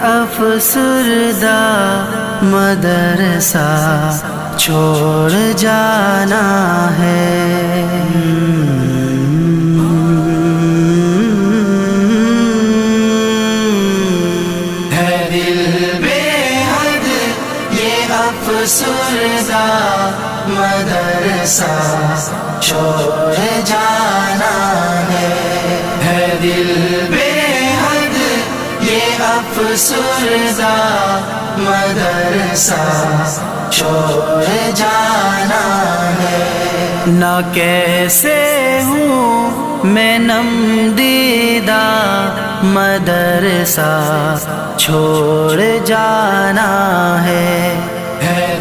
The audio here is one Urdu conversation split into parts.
افسردہ مدرسہ چھوڑ جانا ہے۔ افسردہ مدرسہ چھوڑ جانا ہے دل بے حد یہ افسردہ مدرسہ چھوڑ جانا ہے۔ نہ کیسے ہوں میں نم دیدہ مدرسہ چھوڑ جانا ہے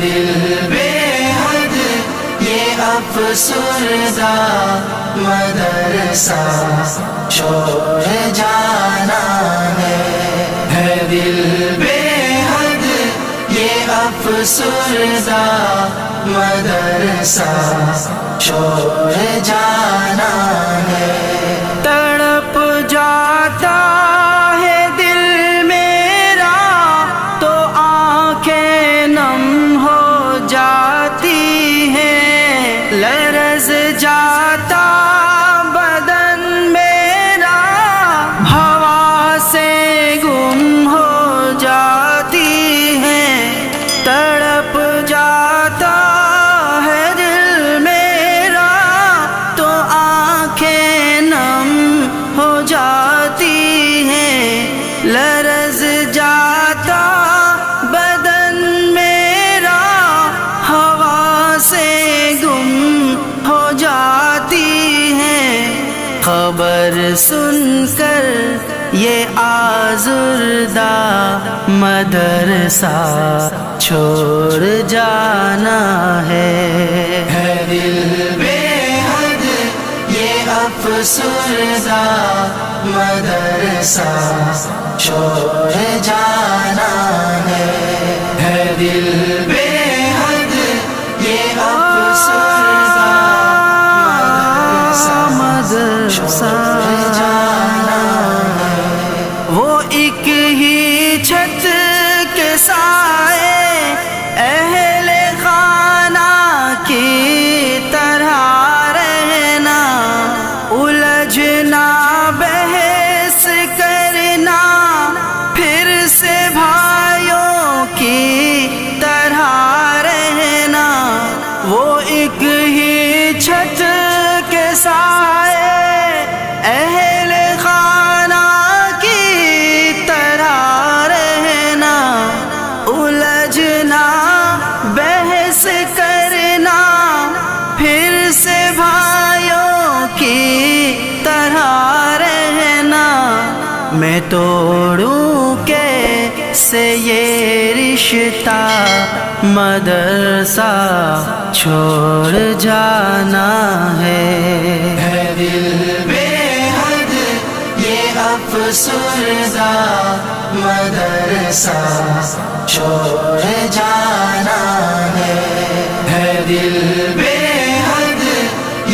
دل بے حد یہ افسردہ مدرسہ چھوڑ جانا ہے دل بے حد یہ افسردہ مدرسہ چھوڑ جانا ہے۔ تڑپ جاتا ہے دل میرا تو آنکھیں نم ہو جاتی ہیں، لرز جاتا بدن میرا ہوا سے گم ہو جاتی ہیں، تڑپ جاتا ہے دل میرا تو آنکھیں نم ہو جاتی ہیں، لرز جاتا بدن میرا ہوا سے گم ہو جاتی ہیں۔ خبر سن کر یہ آزردہ مدرسہ چھوڑ جانا ہے دل بے حد یہ افسردہ مدرسہ چھوڑ جانا ہے دل بے حد یہ افسردہ مدرسہ چھوڑ جانا ہے۔ وہ ایک ہی چھت کے سائے اہل خانہ کی طرح رہنا، الجھنا بحث کرنا پھر سے بھائیوں کی طرح رہنا، وہ ایک ہی چھت کے سائے اہل خانہ کی طرح رہنا، الجھنا بحث کرنا پھر سے بھائیوں کی طرح رہنا۔ میں توڑوں کیسے یہ رشتہ مدرسہ چھوڑ جانا ہے دل بے حد یہ افسردہ مدرسہ چھوڑ جانا ہے دل بے حد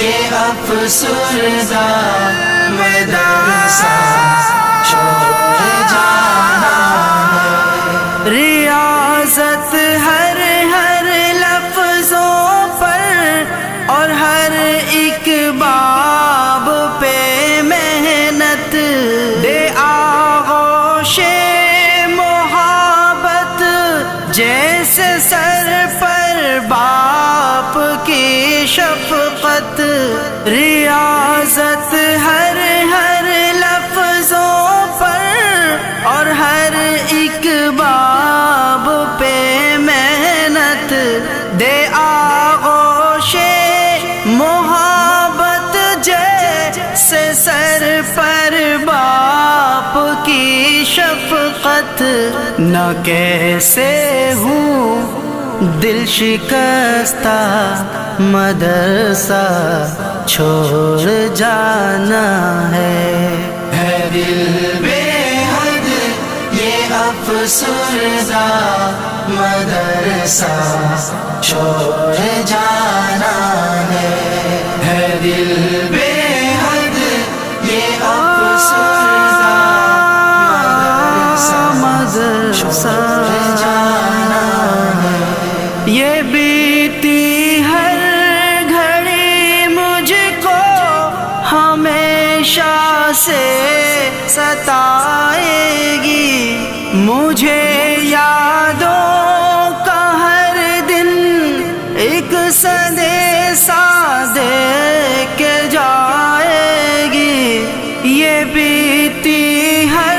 یہ افسردہ مدرسہ چھوڑ جانا ہے۔ ریاضت ہر لفظوں پر اور ہر ایک باب پہ محنت، دے آغوش محبت جیسے سر پر باپ کی شفقت، ریاضت ہر لفظوں پر اور ہر ایک باب پہ محنت، دے آغوش محبت جیسے سر پر باپ کی شفقت۔ نہ کیسے ہوں دل شکستہ مدرسہ چھوڑ جانا ہے دل بے حد یہ افسردہ مدرسہ چھوڑ جانا ہے دل بے حد یہ افسردہ مدرسہ چھوڑ جانا ہے. یہ بیتی ہر گھڑی مجھ کو ہمیشہ سے ستائے گی. مجھے یادوں کا ہر دن ایک سندیسہ دے کے جائے گی. یہ بیتی ہر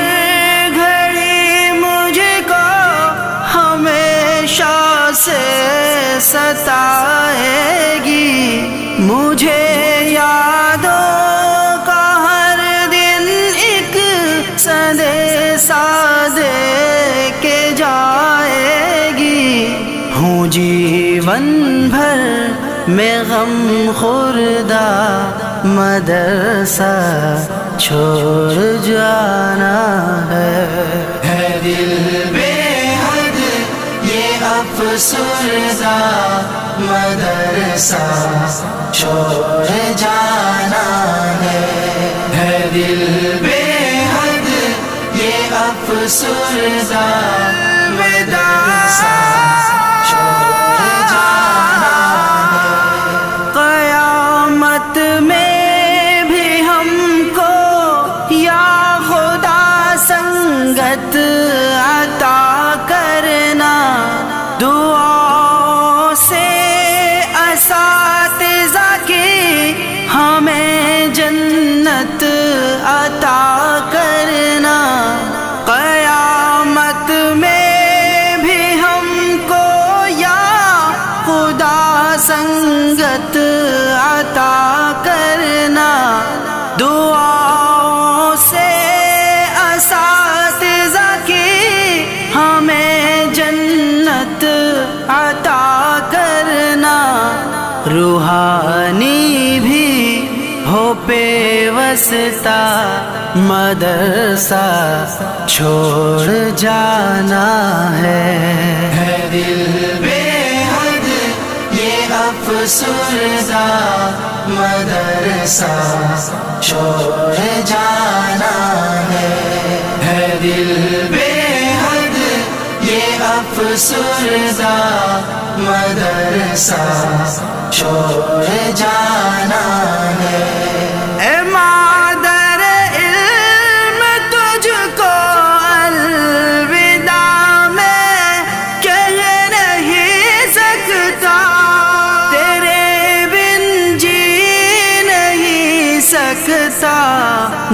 گھڑی مجھ کو ہمیشہ سے ستائے گی. مجھے یادوں کا ہر دن ایک سندیسہ دے کے جائے گی. ہوں جیون بھر میں غم خوردہ مدرسہ چھوڑ جانا ہے. دل بے حد یہ افسردہ مدرسہ چھوڑ جانا ہے. دل بے حد یہ افسردہ مدرسہ چھوڑ جانا ہے. قیامت میں بھی ہم کو یا خدا سنگت عطا کرنا. دعاؤں سے اساتذہ کی ہمیں جنت عطا کرنا. قیامت میں بھی ہم کو یا خدا سنگت عطا کرنا. دعاؤں سے اساتذہ کی ہمیں جنت عطا کرنا. روحانی بھی ہو پیوستہ مدرسہ چھوڑ جانا ہے. دل بے حد یہ افسردہ مدرسہ چھوڑ جانا ہے. دل بے حد یہ افسردہ مدرسہ چھوڑ جانا ہے. اے مادر علم تجھ کو الوداع میں کہہ نہیں سکتا. تیرے بن جی نہیں سکتا.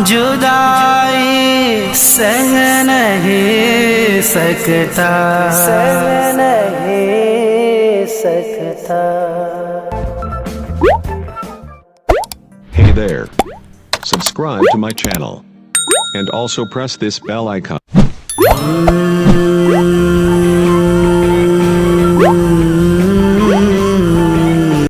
جدائی سہ نہیں سکتا. سہ نہیں سکتا. Hey there. Subscribe to my channel. And also press this bell icon.